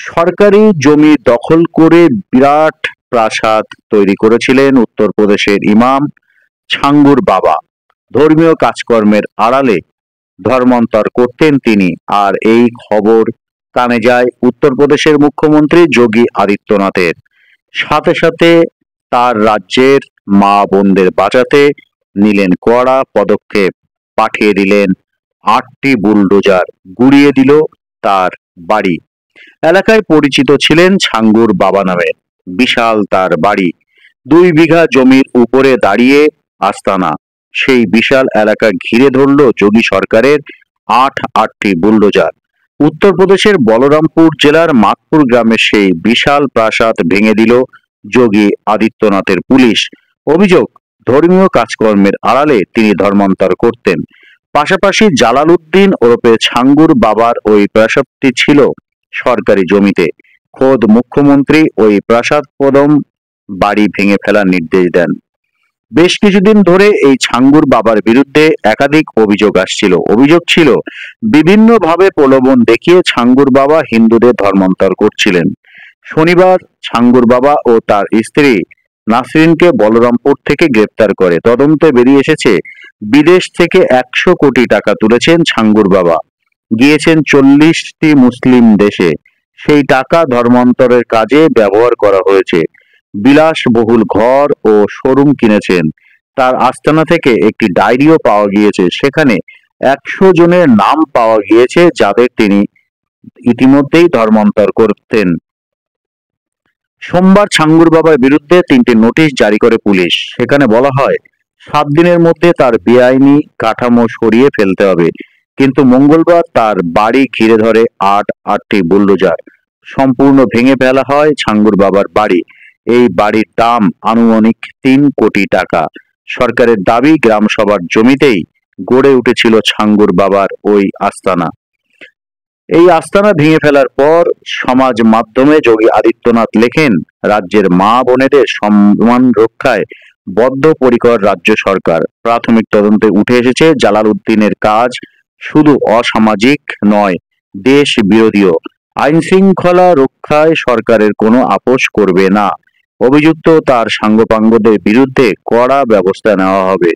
সরকারি জমি দখল করে বিরাট প্রাসাদ তৈরি করেছিলেন উত্তরপ্রদেশের ইমাম ছাঙ্গুর বাবা। ধর্মীয় কাজকর্মের আড়ালে ধর্মান্তর করতেন তিনি। আর এই খবর কানে যায় উত্তরপ্রদেশের মুখ্যমন্ত্রী যোগী আদিত্যনাথের। সাথে সাথে তার রাজ্যের মা বোনদের বাঁচাতে নিলেন কড়া পদক্ষেপ। পাঠিয়ে দিলেন ৮টি বুলডোজার, গুড়িয়ে দিল তার বাড়ি। এলাকায় পরিচিত ছিলেন ছাঙ্গুর বাবা নামে। বিশাল তার বাড়ি, ২ বিঘা জমির উপরে দাঁড়িয়ে আস্তানা। সেই বিশাল এলাকা ঘিরে ধরল যোগী সরকারের ৮টি বুলডোজার। উত্তরপ্রদেশের বলরামপুর জেলার মাতপুর গ্রামের সেই বিশাল প্রাসাদ ভেঙে দিল যোগী আদিত্যনাথের পুলিশ। অভিযোগ, ধর্মীয় কাজকর্মের আড়ালে তিনি ধর্মান্তর করতেন। পাশাপাশি জালালউদ্দিন ওরফে ছাঙ্গুর বাবার ওই প্রাসাদটি ছিল সরকারি জমিতে। খোদ মুখ্যমন্ত্রী ওই প্রাসাদপদম বাড়ি ভেঙে ফেলার নির্দেশ দেন। বেশ কিছুদিন ধরে এই ছাঙ্গুর বাবার বিরুদ্ধে একাধিক অভিযোগ আসছিল। অভিযোগ ছিল বিভিন্নভাবে প্রলোভন দেখিয়ে ছাঙ্গুর বাবা হিন্দুদের ধর্মান্তর করছিলেন। শনিবার ছাঙ্গুর বাবা ও তার স্ত্রী নাসরিনকে বলরামপুর থেকে গ্রেপ্তার করে। তদন্তে বেরিয়ে এসেছে, বিদেশ থেকে ১০০ কোটি টাকা তুলেছেন ছাঙ্গুর বাবা। গিয়েছেন ৪০টি মুসলিম দেশে। সেই টাকা ধর্মান্তরের কাজে ব্যবহার করা হয়েছে। বিলাসবহুল ঘর ও শোরুম কিনেছেন। তার আস্তানা থেকে একটি ডায়েরিও পাওয়া গিয়েছে। সেখানে ১০০ জনের নাম পাওয়া গিয়েছে যাদের তিনি ইতিমধ্যেই ধর্মান্তর করতেন। সোমবার ছাঙ্গুর বাবার বিরুদ্ধে ৩টি নোটিশ জারি করে পুলিশ। সেখানে বলা হয় ৭ দিনের মধ্যে তার বেআইনি কাঠামো সরিয়ে ফেলতে হবে। কিন্তু মঙ্গলবার তার বাড়ি ঘিরে ধরে ৮টি বুলডোজার। সম্পূর্ণ ভেঙে ফেলা হয় ছাঙ্গুর বাবার বাড়ি। এই বাড়ির দাম আনুমানিক ৩ কোটি টাকা। সরকারের দাবি, গ্রামসভার জমিতেই গড়ে উঠেছিল ছাঙ্গুর বাবার ওই আস্তানা। এই আস্তানা ভেঙে ফেলার পর সমাজ মাধ্যমে যোগী আদিত্যনাথ লেখেন, রাজ্যের মা বোনেদের সম্মান রক্ষায় বদ্ধপরিকর রাজ্য সরকার। প্রাথমিক তদন্তে উঠে এসেছে জালালউদ্দিনের কাজ শুধু অসামাজিক নয়, দেশ বিরোধীও। আইন শৃঙ্খলা রক্ষায় সরকারের কোনো আপোষ করবে না। অভিযুক্ত তার সাঙ্গপাঙ্গদের বিরুদ্ধে কড়া ব্যবস্থা নেওয়া হবে।